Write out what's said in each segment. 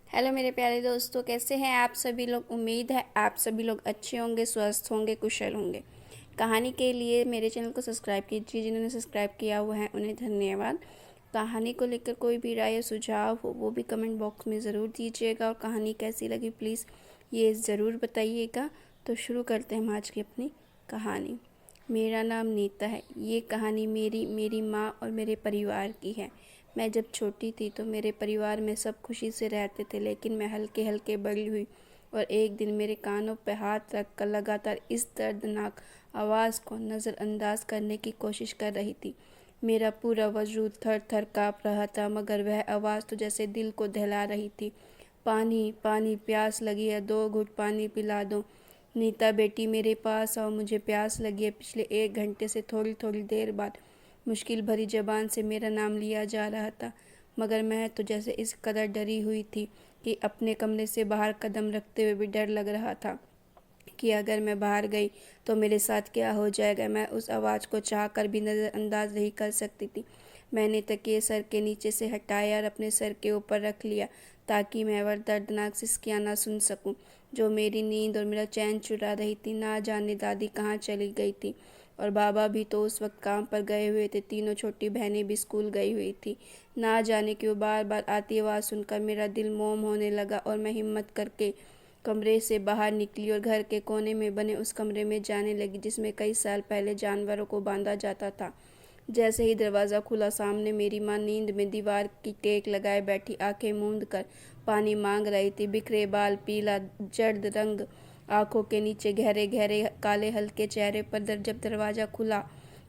Hello मेरे प्यारे दोस्तों, कैसे हैं आप सभी लोग। उम्मीद है आप सभी लोग अच्छे होंगे, स्वस्थ होंगे, कुशल होंगे। कहानी के लिए मेरे चैनल को सब्सक्राइब कीजिए। जिन्होंने सब्सक्राइब किया हुआ है उन्हें धन्यवाद। कहानी को लेकर कोई भी राय या सुझाव हो वो भी कमेंट बॉक्स में ज़रूर दीजिएगा, और कहानी कैसी लगी प्लीज़ ये ज़रूर बताइएगा। तो शुरू करते हैं हम आज की अपनी कहानी। मेरा नाम नीता है। ये कहानी मेरी माँ और मेरे परिवार की है। मैं जब छोटी थी तो मेरे परिवार में सब खुशी से रहते थे, लेकिन मैं हल्के हल्के बड़ी हुई और एक दिन मेरे कानों पर हाथ रख कर लगातार इस दर्दनाक आवाज़ को नज़रअंदाज करने की कोशिश कर रही थी। मेरा पूरा वजूद थर थर काँप रहा था, मगर वह आवाज़ तो जैसे दिल को दहला रही थी। पानी पानी, प्यास लगी है, 2 घूंट पानी पिला दो। नीता बेटी मेरे पास आओ, मुझे प्यास लगी है। पिछले 1 घंटे से थोड़ी थोड़ी देर बाद मुश्किल भरी ज़बान से मेरा नाम लिया जा रहा था, मगर मैं तो जैसे इस कदर डरी हुई थी कि अपने कमरे से बाहर कदम रखते हुए भी डर लग रहा था कि अगर मैं बाहर गई तो मेरे साथ क्या हो जाएगा। मैं उस आवाज़ को चाहकर भी नज़रअंदाज नहीं कर सकती थी। मैंने तकिए सर के नीचे से हटाया और अपने सर के ऊपर रख लिया, ताकि मैं वह दर्दनाक सिसकियाँ ना सुन सकूं, जो मेरी नींद और मेरा चैन चुरा रही थी। ना जाने दादी कहाँ चली गई थी, और बाबा भी तो उस वक्त काम पर गए हुए थे। तीनों छोटी बहनें भी स्कूल गई हुई थी। ना जाने क्यों बार बार आती आवाज़ सुनकर मेरा दिल मोम होने लगा, और मैं हिम्मत करके कमरे से बाहर निकली और घर के कोने में बने उस कमरे में जाने लगी जिसमें कई साल पहले जानवरों को बांधा जाता था। जैसे ही दरवाज़ा खुला, सामने मेरी माँ नींद में दीवार की टेक लगाए बैठी, आंखें मूंद कर पानी मांग रही थी। बिखरे बाल, पीला जर्द रंग, आंखों के नीचे गहरे गहरे काले हल्के चेहरे पर जब दरवाज़ा खुला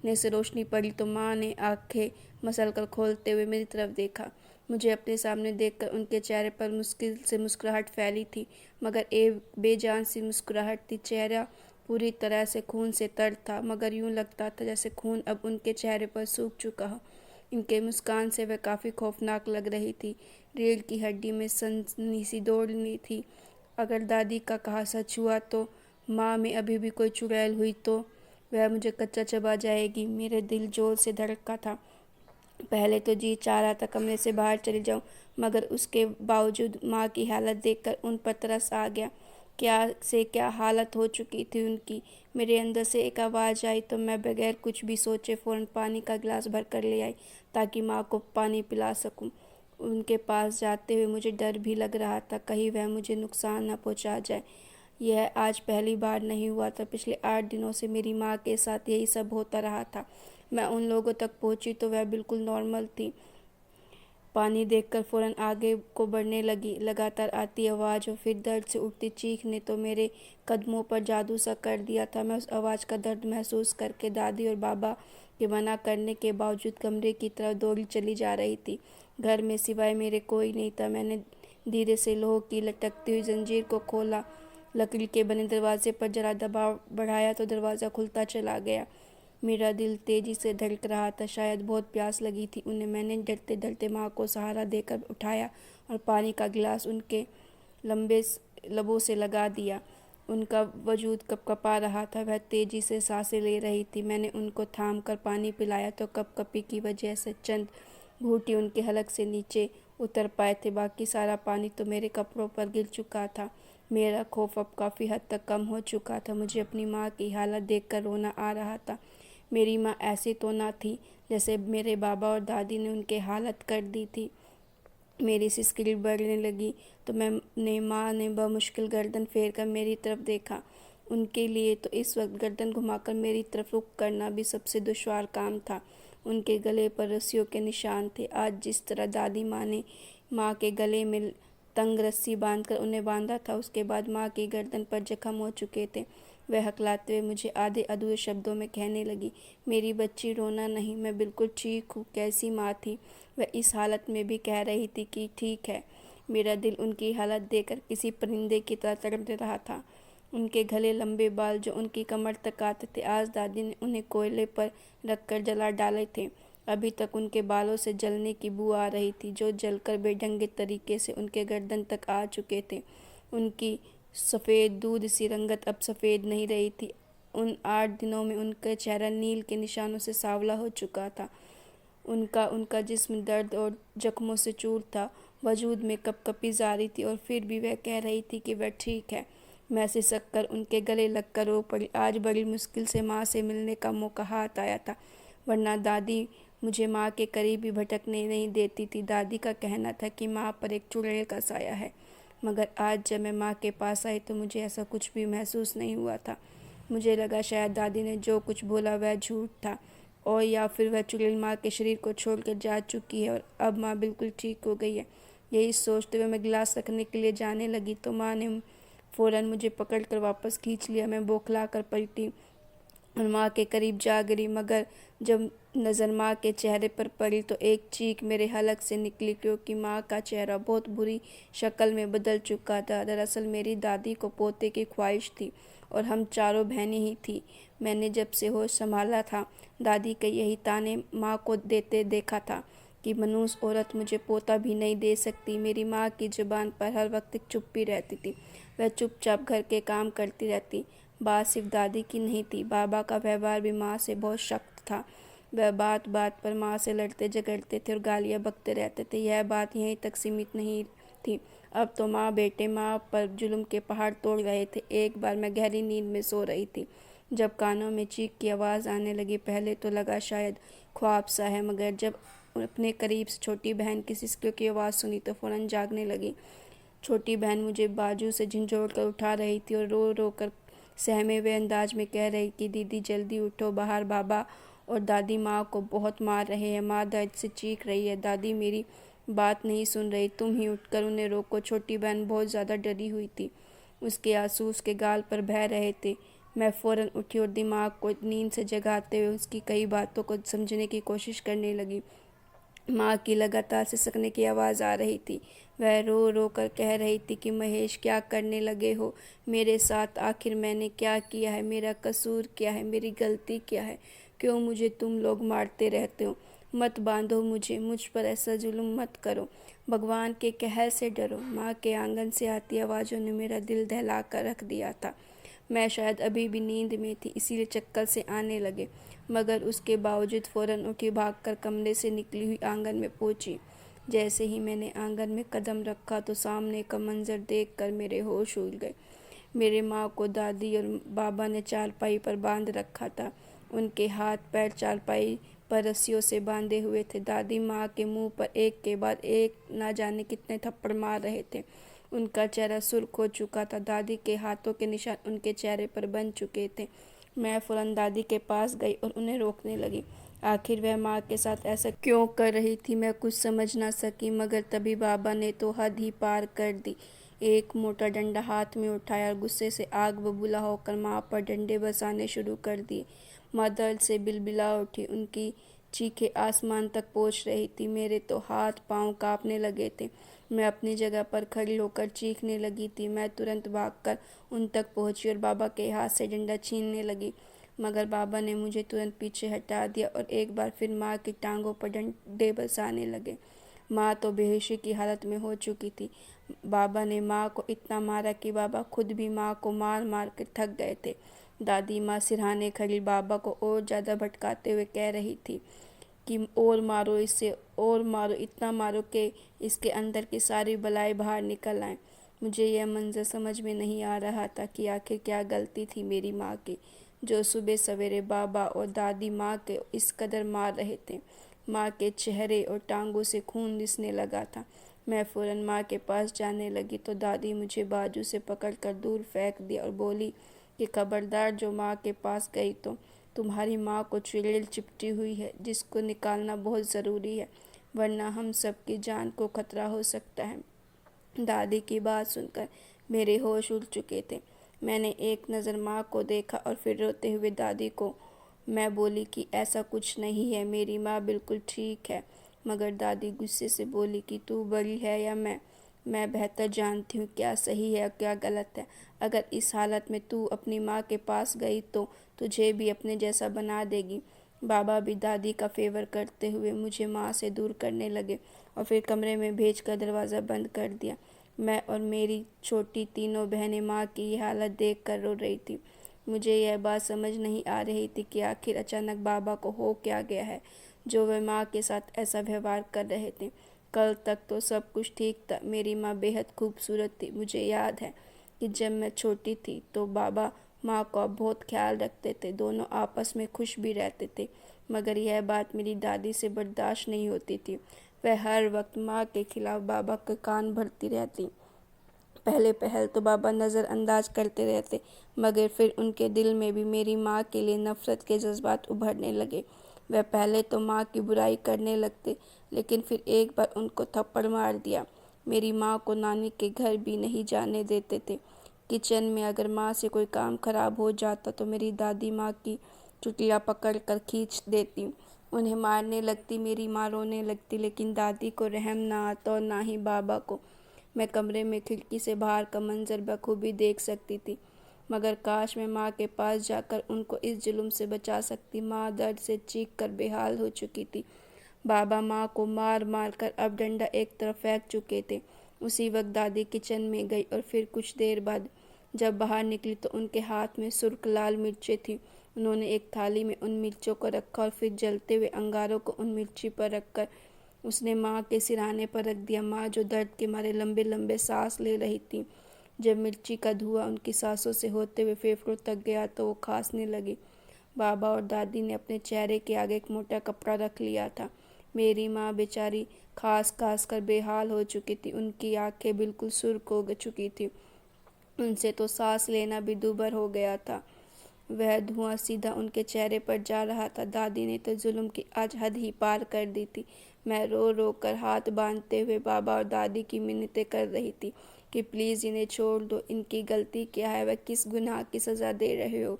ने से रोशनी पड़ी तो माँ ने आंखें मसलकर खोलते हुए मेरी तरफ देखा। मुझे अपने सामने देखकर उनके चेहरे पर मुश्किल से मुस्कुराहट फैली थी, मगर एक बेजान सी मुस्कुराहट थी। चेहरा पूरी तरह से खून से तर था, मगर यूं लगता था जैसे खून अब उनके चेहरे पर सूख चुका हो। इनके मुस्कान से वह काफ़ी खौफनाक लग रही थी। रीढ़ की हड्डी में सनसनी सी दौड़नी थी। अगर दादी का कहा सच हुआ तो माँ में अभी भी कोई चुड़ैल हुई तो वह मुझे कच्चा चबा जाएगी। मेरे दिल जोर से धड़का था। पहले तो जी चाह रहा था कमरे से बाहर चली जाऊं, मगर उसके बावजूद माँ की हालत देखकर उन पर तरस आ गया। क्या हालत हो चुकी थी उनकी। मेरे अंदर से एक आवाज़ आई तो मैं बगैर कुछ भी सोचे फ़ौरन पानी का गिलास भर कर ले आई, ताकि माँ को पानी पिला सकूं। उनके पास जाते हुए मुझे डर भी लग रहा था, कहीं वह मुझे नुकसान न पहुंचा जाए। यह आज पहली बार नहीं हुआ था। पिछले 8 दिनों से मेरी माँ के साथ यही सब होता रहा था। मैं उन लोगों तक पहुंची तो वह बिल्कुल नॉर्मल थी। पानी देखकर फ़ौरन आगे को बढ़ने लगी। लगातार आती आवाज़ और फिर दर्द से उठती चीख ने तो मेरे कदमों पर जादू सा कर दिया था। मैं उस आवाज़ का दर्द महसूस करके दादी और बाबा के मना करने के बावजूद कमरे की तरफ दौड़ी चली जा रही थी। घर में सिवाय मेरे कोई नहीं था। मैंने धीरे से लोह की लटकती हुई जंजीर को खोला। लकड़ी के बने दरवाजे पर जरा दबाव बढ़ाया तो दरवाज़ा खुलता चला गया। मेरा दिल तेजी से धड़क रहा था। शायद बहुत प्यास लगी थी उन्हें। मैंने डरते डरते माँ को सहारा देकर उठाया और पानी का गिलास उनके लंबे लबों से लगा दिया। उनका वजूद कपकपा रहा था। वह तेजी से सांसें ले रही थी। मैंने उनको थाम कर पानी पिलाया तो कपकपी की वजह से चंद घूंटी उनके हलक से नीचे उतर पाए थे। बाकी सारा पानी तो मेरे कपड़ों पर गिर चुका था। मेरा खौफ अब काफ़ी हद तक कम हो चुका था। मुझे अपनी माँ की हालत देखकर रोना आ रहा था। मेरी माँ ऐसी तो ना थी जैसे मेरे बाबा और दादी ने उनकी हालत कर दी थी। मेरी सिसकिली बढ़ने लगी तो माँ ने बमुश्किल गर्दन फेर कर मेरी तरफ देखा। उनके लिए तो इस वक्त गर्दन घुमाकर मेरी तरफ रुख करना भी सबसे दुश्वार काम था। उनके गले पर रस्सियों के निशान थे। आज जिस तरह दादी माँ ने माँ के गले में तंग रस्सी बांधकर उन्हें बांधा था, उसके बाद माँ की गर्दन पर जख्म हो चुके थे। वह हकलाते हुए मुझे आधे अधूरे शब्दों में कहने लगी, मेरी बच्ची रोना नहीं, मैं बिल्कुल ठीक हूँ। कैसी माँ थी वह, इस हालत में भी कह रही थी कि ठीक है। मेरा दिल उनकी हालत देखकर किसी परिंदे की तरह तड़प रहा था। उनके घने लंबे बाल जो उनकी कमर तक आते थे, आज दादी ने उन्हें कोयले पर रखकर जला डाले थे। अभी तक उनके बालों से जलने की बू आ रही थी, जो जलकर बेढंगे तरीके से उनके गर्दन तक आ चुके थे। उनकी सफ़ेद दूध सी रंगत अब सफ़ेद नहीं रही थी। उन 8 दिनों में उनका चेहरा नील के निशानों से सांवला हो चुका था। उनका उनका जिस्म दर्द और जख्मों से चूर था। वजूद में कपकपी जारी थी और फिर भी वह कह रही थी कि वह ठीक है। मैं सिसक कर उनके गले लगकर रो पड़ी। आज बड़ी मुश्किल से माँ से मिलने का मौका हाथ आया था, वरना दादी मुझे माँ के करीब भी भटकने नहीं देती थी। दादी का कहना था कि माँ पर एक चुड़ैल का साया है, मगर आज जब मैं माँ के पास आई तो मुझे ऐसा कुछ भी महसूस नहीं हुआ था। मुझे लगा शायद दादी ने जो कुछ बोला वह झूठ था, और या फिर वह चुड़ैल माँ के शरीर को छोड़कर जा चुकी है और अब माँ बिल्कुल ठीक हो गई है। यही सोचते हुए मैं गिलास रखने के लिए जाने लगी तो माँ ने फ़ौरन मुझे पकड़कर वापस खींच लिया। मैं बौखला कर पलटी और माँ के करीब जा गिरी, मगर जब नज़र माँ के चेहरे पर पड़ी तो एक चीख मेरे हलक से निकली, क्योंकि माँ का चेहरा बहुत बुरी शक्ल में बदल चुका था। दरअसल मेरी दादी को पोते की ख्वाहिश थी और हम चारों बहनें ही थी। मैंने जब से होश संभाला था दादी के यही ताने माँ को देते देखा था कि मनुष्य औरत मुझे पोता भी नहीं दे सकती। मेरी माँ की जुबान पर हर वक्त एक चुप्पी रहती थी। वह चुपचाप घर के काम करती रहती। बात सिर्फ दादी की नहीं थी, बाबा का व्यवहार भी माँ से बहुत सख्त था। वह बात बात पर माँ से लड़ते झगड़ते थे और गालियाँ बकते रहते थे। यह बात यहीं तक सीमित नहीं थी, अब तो माँ बेटे माँ पर जुल्म के पहाड़ तोड़ रहे थे। एक बार मैं गहरी नींद में सो रही थी जब कानों में चीख की आवाज़ आने लगी। पहले तो लगा शायद ख्वाब सा है, मगर जब अपने करीब से छोटी बहन की सिसकियों की आवाज़ सुनी तो फ़ौरन जागने लगी। छोटी बहन मुझे बाजू से झंझोड़ कर उठा रही थी और रो रो कर सहमे हुए अंदाज में कह रही कि दीदी जल्दी उठो, बाहर बाबा और दादी माँ को बहुत मार रहे हैं। माँ दर्द से चीख रही है। दादी मेरी बात नहीं सुन रही। तुम ही उठकर उन्हें रोको। छोटी बहन बहुत ज़्यादा डरी हुई थी, उसके आंसू उसके गाल पर बह रहे थे। मैं फ़ौरन उठी और दिमाग को नींद से जगाते हुए उसकी कई बातों को समझने की कोशिश करने लगी। माँ की लगातार सिसकने की आवाज़ आ रही थी। वह रो रो कर कह रही थी कि महेश क्या करने लगे हो मेरे साथ? आखिर मैंने क्या किया है? मेरा कसूर क्या है? मेरी गलती क्या है? क्यों मुझे तुम लोग मारते रहते हो? मत बांधो मुझे, मुझ पर ऐसा जुल्म मत करो, भगवान के कहर से डरो। माँ के आंगन से आती आवाज़ों ने मेरा दिल दहला कर रख दिया था। मैं शायद अभी भी नींद में थी, इसीलिए चक्कर से आने लगे, मगर उसके बावजूद फ़ौरन उठी, भागकर कमरे से निकली हुई आंगन में पहुंची। जैसे ही मैंने आंगन में कदम रखा तो सामने का मंजर देखकर मेरे होश उड़ गए। मेरे माँ को दादी और बाबा ने चारपाई पर बांध रखा था। उनके हाथ पैर चारपाई पर रस्सियों से बांधे हुए थे। दादी माँ के मुंह पर एक के बाद एक ना जाने कितने थप्पड़ मार रहे थे। उनका चेहरा सुर्ख हो चुका था। दादी के हाथों के निशान उनके चेहरे पर बन चुके थे। मैं फ़ौरन दादी के पास गई और उन्हें रोकने लगी। आखिर वह माँ के साथ ऐसा क्यों कर रही थी, मैं कुछ समझ ना सकी, मगर तभी बाबा ने तो हद ही पार कर दी। एक मोटा डंडा हाथ में उठाया और गुस्से से आग बबूला होकर माँ पर डंडे बरसाने शुरू कर दिए। माँ दर्द से बिलबिला उठी। उनकी चीखें आसमान तक पहुँच रही थी। मेरे तो हाथ पाँव काँपने लगे थे। मैं अपनी जगह पर खड़ी होकर चीखने लगी थी। मैं तुरंत भागकर उन तक पहुंची और बाबा के हाथ से डंडा छीनने लगी, मगर बाबा ने मुझे तुरंत पीछे हटा दिया और एक बार फिर माँ की टांगों पर डंडे बरसाने लगे। माँ तो बेहोशी की हालत में हो चुकी थी। बाबा ने माँ को इतना मारा कि बाबा खुद भी माँ को मार मार कर थक गए थे। दादी माँ सिरहाने खड़ी बाबा को और ज़्यादा भटकाते हुए कह रही थी कि और मारो इसे, और मारो, इतना मारो कि इसके अंदर की सारी बलाएं बाहर निकल आएं। मुझे यह मंजर समझ में नहीं आ रहा था कि आखिर क्या गलती थी मेरी माँ की, जो सुबह सवेरे बाबा और दादी माँ के इस कदर मार रहे थे। माँ के चेहरे और टांगों से खून रिसने लगा था। मैं फ़ौरन माँ के पास जाने लगी तो दादी मुझे बाजू से पकड़कर दूर फेंक दिया और बोली कि खबरदार जो माँ के पास गई तो तुम्हारी माँ को चुड़ैल चिपटी हुई है, जिसको निकालना बहुत ज़रूरी है, वरना हम सब की जान को खतरा हो सकता है। दादी की बात सुनकर मेरे होश उड़ चुके थे। मैंने एक नज़र माँ को देखा और फिर रोते हुए दादी को मैं बोली कि ऐसा कुछ नहीं है, मेरी माँ बिल्कुल ठीक है। मगर दादी गुस्से से बोली कि तू बड़ी है या मैं बेहतर जानती हूँ क्या सही है और क्या गलत है। अगर इस हालत में तू अपनी माँ के पास गई तो तुझे भी अपने जैसा बना देगी। बाबा भी दादी का फेवर करते हुए मुझे माँ से दूर करने लगे और फिर कमरे में भेजकर दरवाज़ा बंद कर दिया। मैं और मेरी छोटी तीनों बहनें माँ की ये हालत देख कर रो रही थी। मुझे यह बात समझ नहीं आ रही थी कि आखिर अचानक बाबा को हो क्या गया है जो वे माँ के साथ ऐसा व्यवहार कर रहे थे। कल तक तो सब कुछ ठीक था। मेरी माँ बेहद खूबसूरत थी। मुझे याद है कि जब मैं छोटी थी तो बाबा माँ का बहुत ख्याल रखते थे। दोनों आपस में खुश भी रहते थे। मगर यह बात मेरी दादी से बर्दाश्त नहीं होती थी। वह हर वक्त माँ के खिलाफ बाबा के कान भरती रहती। पहले पहल तो बाबा नज़रअंदाज करते रहते, मगर फिर उनके दिल में भी मेरी माँ के लिए नफ़रत के जज्बात उभरने लगे। वह पहले तो माँ की बुराई करने लगते, लेकिन फिर एक बार उनको थप्पड़ मार दिया। मेरी माँ को नानी के घर भी नहीं जाने देते थे। किचन में अगर माँ से कोई काम खराब हो जाता तो मेरी दादी माँ की चुटिया पकड़ कर खींच देती, उन्हें मारने लगती। मेरी माँ रोने लगती, लेकिन दादी को रहम ना आता और ना ही बाबा को। मैं कमरे में खिड़की से बाहर का मंजर बखूबी देख सकती थी, मगर काश मैं माँ के पास जाकर उनको इस जुल्म से बचा सकती। माँ दर्द से चीख कर बेहाल हो चुकी थी। बाबा माँ को मार मार कर अब डंडा एक तरफ फेंक चुके थे। उसी वक्त दादी किचन में गई और फिर कुछ देर बाद जब बाहर निकली तो उनके हाथ में सुर्ख लाल मिर्चें थीं। उन्होंने एक थाली में उन मिर्चों को रखा और फिर जलते हुए अंगारों को उन मिर्ची पर रखकर उसने माँ के सिरहाने पर रख दिया। माँ जो दर्द के मारे लंबे लंबे सांस ले रही थी, जब मिर्ची का धुआं उनकी सांसों से होते हुए फेफड़ों तक गया तो वो खांसने लगी। बाबा और दादी ने अपने चेहरे के आगे एक मोटा कपड़ा रख लिया था। मेरी माँ बेचारी खांस खांस कर बेहाल हो चुकी थी। उनकी आंखें बिल्कुल सुर्ख हो चुकी थी। उनसे तो सांस लेना भी दूभर हो गया था। वह धुआं सीधा उनके चेहरे पर जा रहा था। दादी ने तो जुल्म की आज हद ही पार कर दी थी। मैं रो रो कर हाथ बांधते हुए बाबा और दादी की मिन्नतें कर रही थी कि प्लीज़ इन्हें छोड़ दो। इनकी गलती क्या है? वह किस गुनाह की सज़ा दे रहे हो?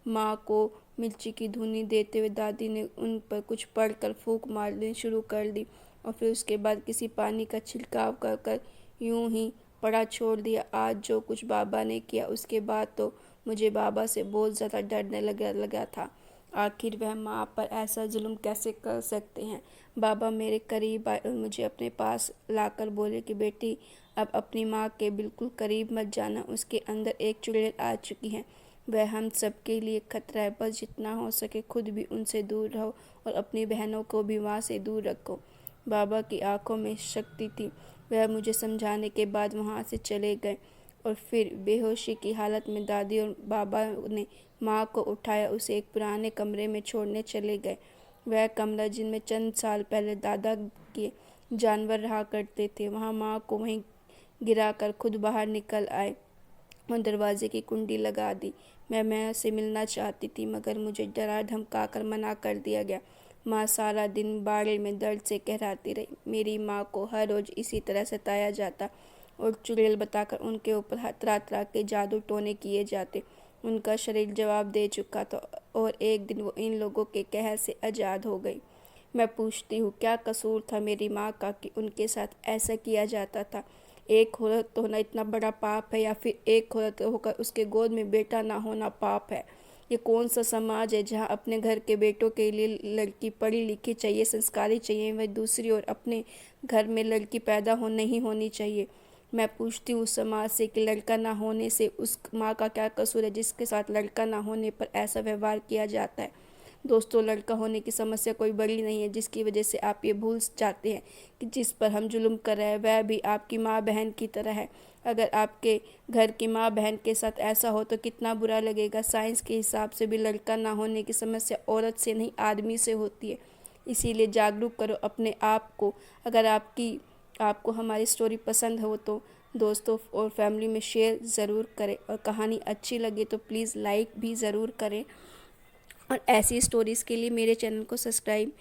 माँ को मिर्ची की धुनी देते हुए दादी ने उन पर कुछ पढ़कर फूंक मारनी शुरू कर दी और फिर उसके बाद किसी पानी का छिड़काव कर कर यूं ही पड़ा छोड़ दिया। आज जो कुछ बाबा ने किया उसके बाद तो मुझे बाबा से बहुत ज़्यादा डरने लगा था। आखिर वह माँ पर ऐसा जुल्म कैसे कर सकते हैं? बाबा मेरे करीब आए और मुझे अपने पास लाकर बोले कि बेटी, अब अपनी माँ के बिल्कुल करीब मत जाना। उसके अंदर एक चुड़ैल आ चुकी है। वह हम सब के लिए खतरा है। बस जितना हो सके खुद भी उनसे दूर रहो और अपनी बहनों को भी वहाँ से दूर रखो। बाबा की आंखों में शक्ति थी। वह मुझे समझाने के बाद वहाँ से चले गए और फिर बेहोशी की हालत में दादी और बाबा ने माँ को उठाया, उसे एक पुराने कमरे में छोड़ने चले गए। वह कमरा जिनमें चंद साल पहले दादा के जानवर रहा करते थे। वहाँ माँ को वहीं गिराकर खुद बाहर निकल आए और दरवाजे की कुंडी लगा दी। मैं से मिलना चाहती थी, मगर मुझे डरा धमका कर मना कर दिया गया। माँ सारा दिन बाड़े में दर्द से कहराती रही। मेरी माँ को हर रोज़ इसी तरह सताया जाता और चुड़ैल बताकर उनके ऊपर तरह तरह के जादू टोने किए जाते। उनका शरीर जवाब दे चुका था और एक दिन वो इन लोगों के कहर से आज़ाद हो गई। मैं पूछती हूँ, क्या कसूर था मेरी माँ का कि उनके साथ ऐसा किया जाता था? एक औरत होना इतना बड़ा पाप है, या फिर एक औरत होकर उसके गोद में बेटा ना होना पाप है? ये कौन सा समाज है जहाँ अपने घर के बेटों के लिए लड़की पढ़ी लिखी चाहिए, संस्कारी चाहिए, वह दूसरी ओर अपने घर में लड़की पैदा नहीं होनी चाहिए? मैं पूछती हूँ उस समाज से कि लड़का ना होने से उस माँ का क्या कसूर है जिसके साथ लड़का ना होने पर ऐसा व्यवहार किया जाता है? दोस्तों, लड़का होने की समस्या कोई बड़ी नहीं है जिसकी वजह से आप ये भूल जाते हैं कि जिस पर हम जुल्म कर रहे हैं वह भी आपकी माँ बहन की तरह है। अगर आपके घर की माँ बहन के साथ ऐसा हो तो कितना बुरा लगेगा। साइंस के हिसाब से भी लड़का ना होने की समस्या औरत से नहीं आदमी से होती है। इसीलिए जागरूक करो अपने आप को। अगर आपको हमारी स्टोरी पसंद हो तो दोस्तों और फैमिली में शेयर ज़रूर करें, और कहानी अच्छी लगे तो प्लीज़ लाइक भी ज़रूर करें। और ऐसी स्टोरीज़ के लिए मेरे चैनल को सब्सक्राइब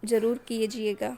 ज़रूर कीजिएगा।